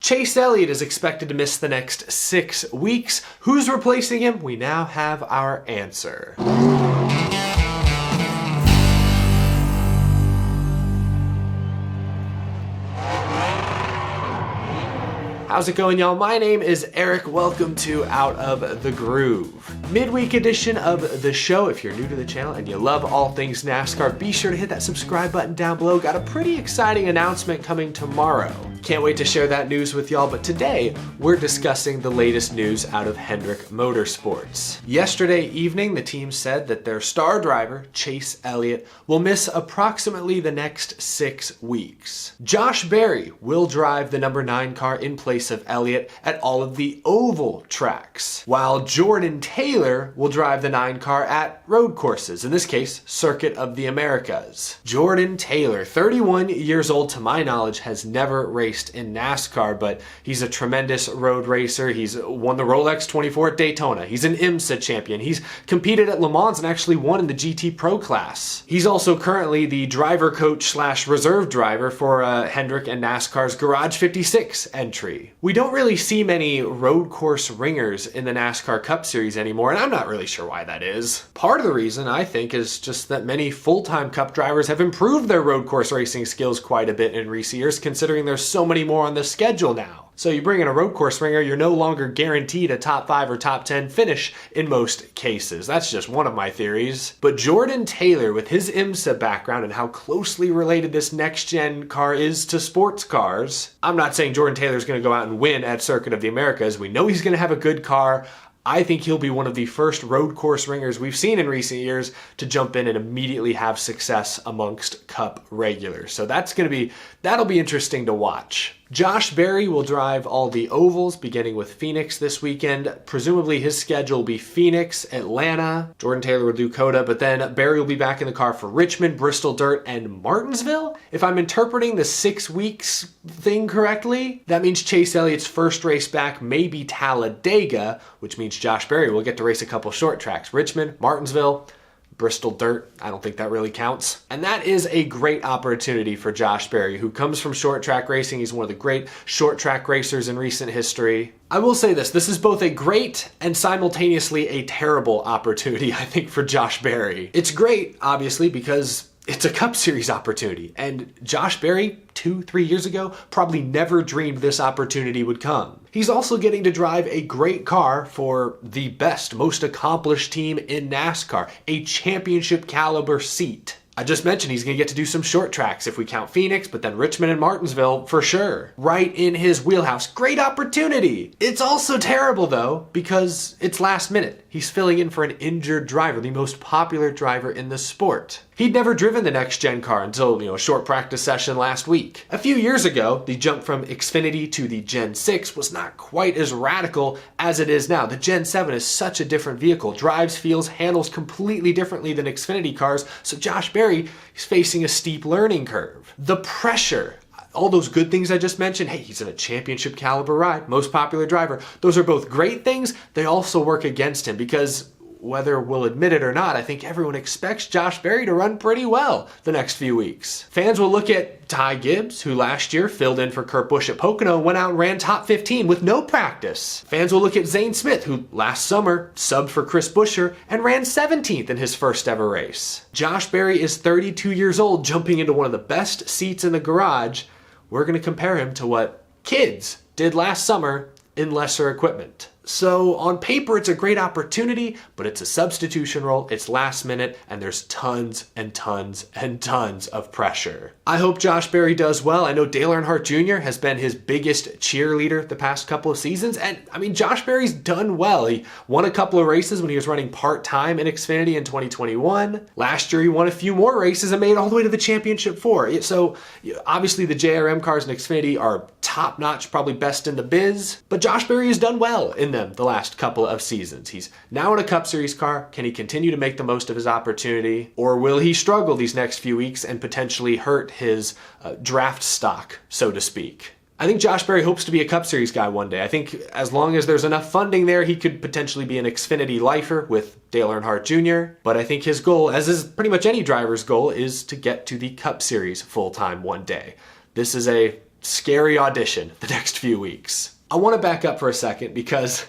Chase Elliott is expected to miss the next 6 weeks. Who's replacing him? We now have our answer. How's it going, y'all? My name is Eric. Welcome to Out of the Groove. Midweek edition of the show. If you're new to the channel and you love all things NASCAR, be sure to hit that subscribe button down below. Got a pretty exciting announcement coming tomorrow. Can't wait to share that news with y'all, but today we're discussing the latest news out of Hendrick Motorsports. Yesterday evening, the team said that their star driver, Chase Elliott, will miss approximately the next 6 weeks. Josh Berry will drive the number 9 car in place of Elliott at all of the oval tracks, while Jordan Taylor will drive the 9 car at road courses, in this case, Circuit of the Americas. Jordan Taylor, 31 years old to my knowledge, has never raced in NASCAR, but he's a tremendous road racer. He's won the Rolex 24 at Daytona. He's an IMSA champion. He's competed at Le Mans and actually won in the GT Pro class. He's also currently the driver coach / reserve driver for Hendrick and NASCAR's Garage 56 entry. We don't really see many road course ringers in the NASCAR Cup Series anymore, and I'm not really sure why that is. Part of the reason, I think, is just that many full-time Cup drivers have improved their road course racing skills quite a bit in recent years, considering there's so many more on the schedule now. So you bring in a road course ringer, you're no longer guaranteed a top 5 or top 10 finish in most cases. That's just one of my theories. But Jordan Taylor, with his IMSA background and how closely related this next-gen car is to sports cars, I'm not saying Jordan Taylor's going to go out and win at Circuit of the Americas. We know he's going to have a good car. I think he'll be one of the first road course ringers we've seen in recent years to jump in and immediately have success amongst Cup regulars. So that'll be interesting to watch. Josh Berry will drive all the ovals, beginning with Phoenix this weekend. Presumably his schedule will be Phoenix, Atlanta, Jordan Taylor will do Coda, but then Berry will be back in the car for Richmond, Bristol Dirt, and Martinsville? If I'm interpreting the 6 weeks thing correctly, that means Chase Elliott's first race back may be Talladega, which means Josh Berry will get to race a couple short tracks. Richmond, Martinsville, Bristol Dirt, I don't think that really counts. And that is a great opportunity for Josh Berry, who comes from short track racing. He's one of the great short track racers in recent history. I will say this is both a great and simultaneously a terrible opportunity, I think, for Josh Berry. It's great, obviously, because it's a Cup Series opportunity, and Josh Berry, 2-3 years ago, probably never dreamed this opportunity would come. He's also getting to drive a great car for the best, most accomplished team in NASCAR, a championship caliber seat. I just mentioned he's going to get to do some short tracks if we count Phoenix, but then Richmond and Martinsville for sure. Right in his wheelhouse. Great opportunity. It's also terrible though, because it's last minute. He's filling in for an injured driver, the most popular driver in the sport. He'd never driven the next-gen car until, a short practice session last week. A few years ago, the jump from Xfinity to the Gen 6 was not quite as radical as it is now. The Gen 7 is such a different vehicle. Drives, feels, handles completely differently than Xfinity cars, so Josh Berry is facing a steep learning curve. The pressure, all those good things I just mentioned, hey, he's in a championship caliber ride, most popular driver. Those are both great things. They also work against him because, whether we'll admit it or not, I think everyone expects Josh Berry to run pretty well the next few weeks. Fans will look at Ty Gibbs, who last year filled in for Kurt Busch at Pocono and went out and ran top 15 with no practice. Fans will look at Zane Smith, who last summer subbed for Chris Buescher and ran 17th in his first ever race. Josh Berry is 32 years old, jumping into one of the best seats in the garage. We're going to compare him to what kids did last summer in lesser equipment. So on paper, it's a great opportunity, but it's a substitution role, it's last minute, and there's tons and tons and tons of pressure. I hope Josh Berry does well. I know Dale Earnhardt Jr. has been his biggest cheerleader the past couple of seasons, and I mean, Josh Berry's done well. He won a couple of races when he was running part-time in Xfinity in 2021. Last year, he won a few more races and made it all the way to the Championship 4. So obviously the JRM cars in Xfinity are top-notch, probably best in the biz, but Josh Berry has done well in them the last couple of seasons. He's now in a Cup Series car. Can he continue to make the most of his opportunity, or will he struggle these next few weeks and potentially hurt his draft stock, so to speak? I think Josh Berry hopes to be a Cup Series guy one day. I think as long as there's enough funding there, he could potentially be an Xfinity lifer with Dale Earnhardt Jr. But I think his goal, as is pretty much any driver's goal, is to get to the Cup Series full-time one day. This is a scary audition the next few weeks. I want to back up for a second because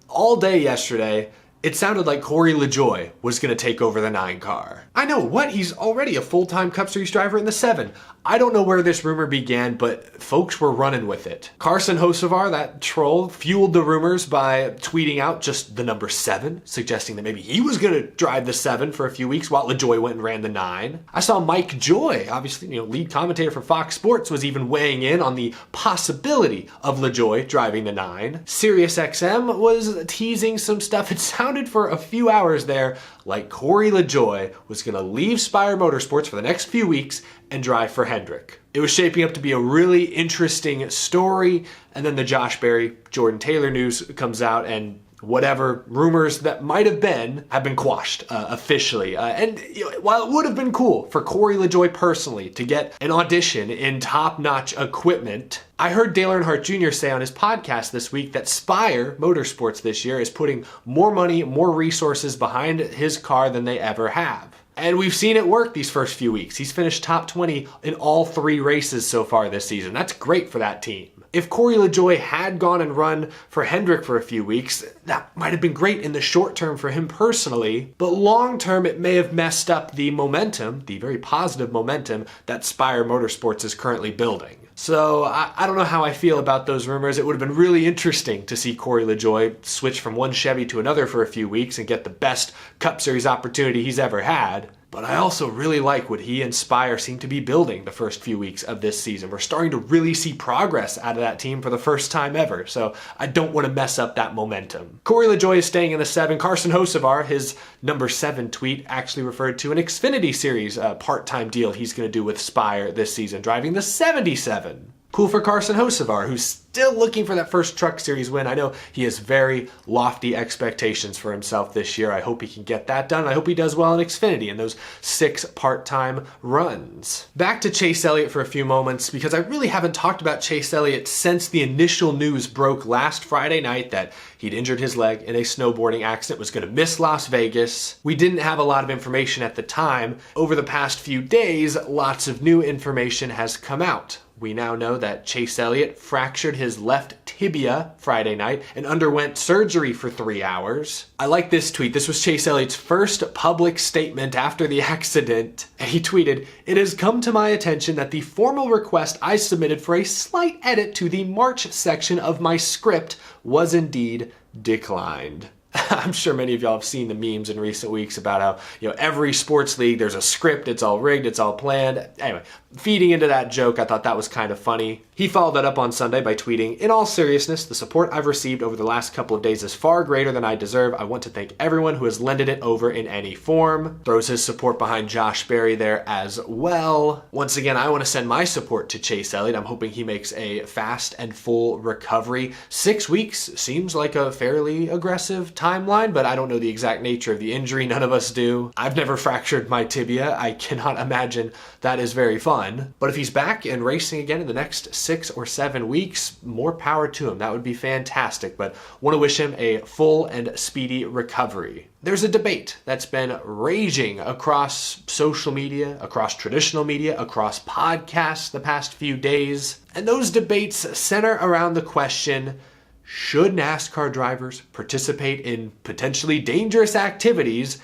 all day yesterday, it sounded like Corey LaJoie was going to take over the 9 car. I know, what? He's already a full-time Cup Series driver in the 7. I don't know where this rumor began, but folks were running with it. Carson Hocevar, that troll, fueled the rumors by tweeting out just the number 7, suggesting that maybe he was going to drive the 7 for a few weeks while LaJoie went and ran the 9. I saw Mike Joy, obviously, lead commentator for Fox Sports, was even weighing in on the possibility of LaJoie driving the 9. SiriusXM was teasing some stuff. It sounded for a few hours there like Corey LaJoie was going to leave Spire Motorsports for the next few weeks and drive for Hendrick. It was shaping up to be a really interesting story, and then the Josh Berry, Jordan Taylor news comes out, and whatever rumors that might have been quashed officially. And while it would have been cool for Corey LaJoie personally to get an audition in top-notch equipment, I heard Dale Earnhardt Jr. say on his podcast this week that Spire Motorsports this year is putting more money, more resources behind his car than they ever have. And we've seen it work these first few weeks. He's finished top 20 in all 3 races so far this season. That's great for that team. If Corey LaJoie had gone and run for Hendrick for a few weeks, that might have been great in the short term for him personally, but long term it may have messed up the momentum, the very positive momentum that Spire Motorsports is currently building. So I don't know how I feel about those rumors. It would have been really interesting to see Corey LaJoie switch from one Chevy to another for a few weeks and get the best Cup Series opportunity he's ever had. But I also really like what he and Spire seem to be building the first few weeks of this season. We're starting to really see progress out of that team for the first time ever, so I don't want to mess up that momentum. Corey LaJoie is staying in the 7. Carson Hocevar, his number 7 tweet, actually referred to an Xfinity Series part-time deal he's going to do with Spire this season, driving the 77. Cool for Carson Hocevar, who's still looking for that first Truck Series win. I know he has very lofty expectations for himself this year. I hope he can get that done. I hope he does well in Xfinity in those 6 part-time runs. Back to Chase Elliott for a few moments, because I really haven't talked about Chase Elliott since the initial news broke last Friday night that he'd injured his leg in a snowboarding accident, was going to miss Las Vegas. We didn't have a lot of information at the time. Over the past few days, lots of new information has come out. We now know that Chase Elliott fractured his left tibia Friday night and underwent surgery for 3 hours. I like this tweet. This was Chase Elliott's first public statement after the accident. And he tweeted, "It has come to my attention that the formal request I submitted for a slight edit to the March section of my script was indeed declined." I'm sure many of y'all have seen the memes in recent weeks about how, every sports league, there's a script, it's all rigged, it's all planned. Anyway, feeding into that joke, I thought that was kind of funny. He followed that up on Sunday by tweeting, "In all seriousness, the support I've received over the last couple of days is far greater than I deserve. I want to thank everyone who has lended it over in any form." Throws his support behind Josh Berry there as well. Once again, I want to send my support to Chase Elliott. I'm hoping he makes a fast and full recovery. 6 weeks seems like a fairly aggressive timeline, but I don't know the exact nature of the injury. None of us do. I've never fractured my tibia. I cannot imagine that is very fun. But if he's back and racing again in the next 6 or 7 weeks, more power to him. That would be fantastic, but want to wish him a full and speedy recovery. There's a debate that's been raging across social media, across traditional media, across podcasts the past few days. And those debates center around the question, should NASCAR drivers participate in potentially dangerous activities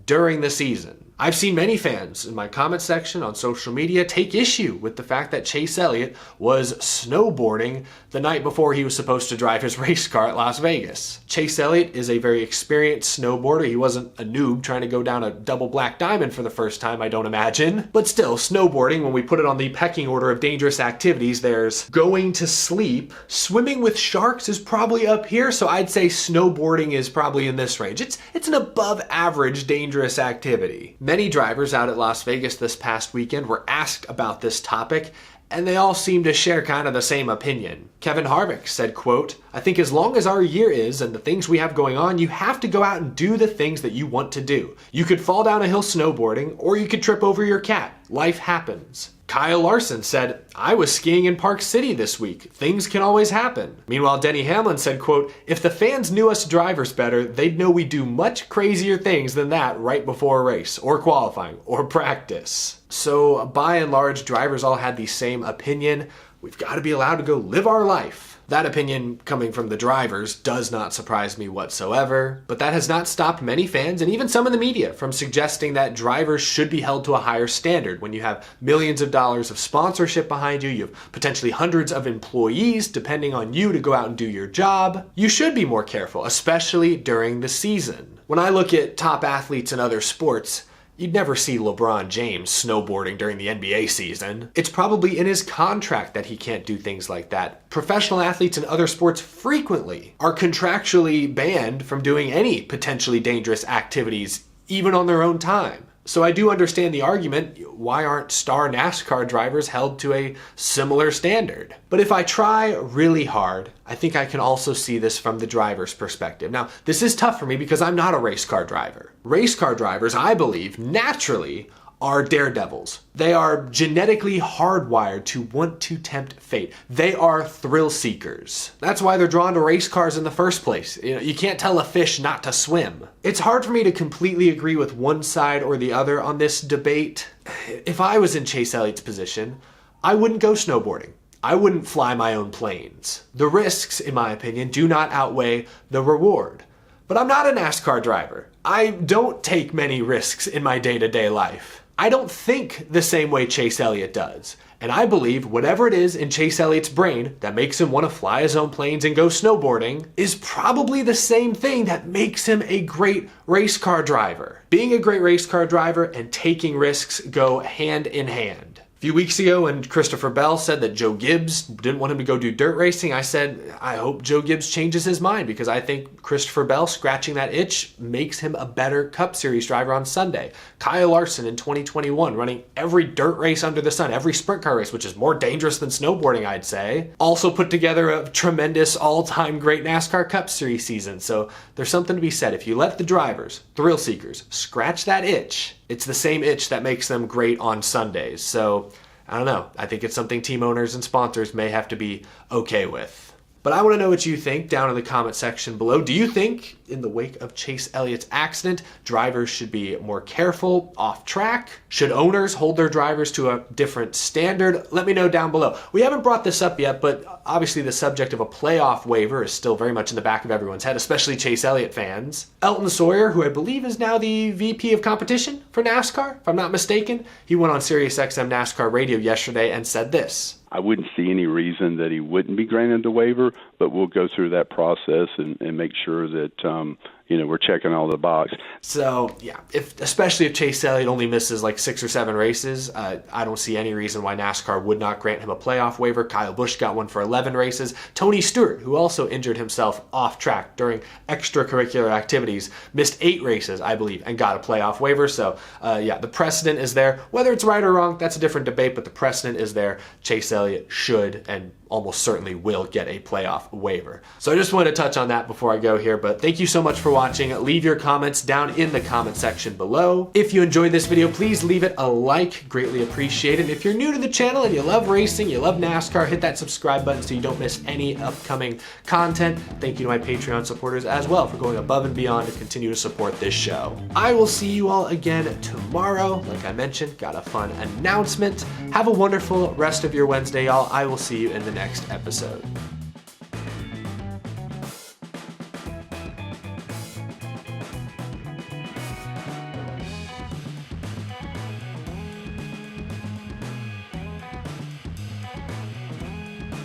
during the season? I've seen many fans in my comment section on social media take issue with the fact that Chase Elliott was snowboarding the night before he was supposed to drive his race car at Las Vegas. Chase Elliott is a very experienced snowboarder. He wasn't a noob trying to go down a double black diamond for the first time, I don't imagine. But still, snowboarding, when we put it on the pecking order of dangerous activities, there's going to sleep. Swimming with sharks is probably up here, so I'd say snowboarding is probably in this range. It's an above average dangerous activity. Many drivers out at Las Vegas this past weekend were asked about this topic, and they all seem to share kind of the same opinion. Kevin Harvick said, quote, "I think as long as our year is and the things we have going on, you have to go out and do the things that you want to do. You could fall down a hill snowboarding, or you could trip over your cat. Life happens." Kyle Larson said, "I was skiing in Park City this week. Things can always happen." Meanwhile, Denny Hamlin said, quote, "If the fans knew us drivers better, they'd know we do much crazier things than that right before a race, or qualifying, or practice." So by and large, drivers all had the same opinion. we've got to be allowed to go live our life. That opinion coming from the drivers does not surprise me whatsoever, but that has not stopped many fans and even some in the media from suggesting that drivers should be held to a higher standard. When you have millions of dollars of sponsorship behind you, you have potentially hundreds of employees depending on you to go out and do your job, you should be more careful, especially during the season. When I look at top athletes in other sports, you'd never see LeBron James snowboarding during the NBA season. It's probably in his contract that he can't do things like that. Professional athletes in other sports frequently are contractually banned from doing any potentially dangerous activities, even on their own time. So I do understand the argument, why aren't star NASCAR drivers held to a similar standard? But if I try really hard, I think I can also see this from the driver's perspective. Now, this is tough for me because I'm not a race car driver. Race car drivers, I believe, naturally are daredevils. They are genetically hardwired to want to tempt fate. They are thrill seekers. That's why they're drawn to race cars in the first place. You can't tell a fish not to swim. It's hard for me to completely agree with one side or the other on this debate. If I was in Chase Elliott's position, I wouldn't go snowboarding. I wouldn't fly my own planes. The risks, in my opinion, do not outweigh the reward. But I'm not a NASCAR driver. I don't take many risks in my day-to-day life. I don't think the same way Chase Elliott does. And I believe whatever it is in Chase Elliott's brain that makes him want to fly his own planes and go snowboarding is probably the same thing that makes him a great race car driver. Being a great race car driver and taking risks go hand in hand. A few weeks ago when Christopher Bell said that Joe Gibbs didn't want him to go do dirt racing, I said, I hope Joe Gibbs changes his mind because I think Christopher Bell scratching that itch makes him a better Cup Series driver on Sunday. Kyle Larson in 2021 running every dirt race under the sun, every sprint car race, which is more dangerous than snowboarding, I'd say. Also put together a tremendous all-time great NASCAR Cup Series season. So there's something to be said. If you let the drivers, thrill seekers, scratch that itch, it's the same itch that makes them great on Sundays. So I don't know. I think it's something team owners and sponsors may have to be okay with. But I want to know what you think down in the comment section below. Do you think, in the wake of Chase Elliott's accident, drivers should be more careful off track? Should owners hold their drivers to a different standard? Let me know down below. We haven't brought this up yet, but obviously the subject of a playoff waiver is still very much in the back of everyone's head, especially Chase Elliott fans. Elton Sawyer, who I believe is now the VP of competition for NASCAR, if I'm not mistaken, he went on SiriusXM NASCAR radio yesterday and said this. I wouldn't see any reason that he wouldn't be granted the waiver, but we'll go through that process and make sure that we're checking all the boxes. So yeah, especially if Chase Elliott only misses like 6 or 7 races, I don't see any reason why NASCAR would not grant him a playoff waiver. Kyle Busch got one for 11 races. Tony Stewart, who also injured himself off track during extracurricular activities, missed 8 races, I believe, and got a playoff waiver. So yeah, the precedent is there. Whether it's right or wrong, that's a different debate, but the precedent is there. Chase Elliott should and almost certainly will get a playoff waiver. So I just wanted to touch on that before I go here, but thank you so much for watching. Leave your comments down in the comment section below. If you enjoyed this video, please leave it a like, greatly appreciated. If you're new to the channel and you love racing, you love NASCAR, hit that subscribe button so you don't miss any upcoming content. Thank you to my Patreon supporters as well for going above and beyond to continue to support this show. I will see you all again tomorrow. Like I mentioned, got a fun announcement. Have a wonderful rest of your Wednesday, y'all. I will see you in the next episode.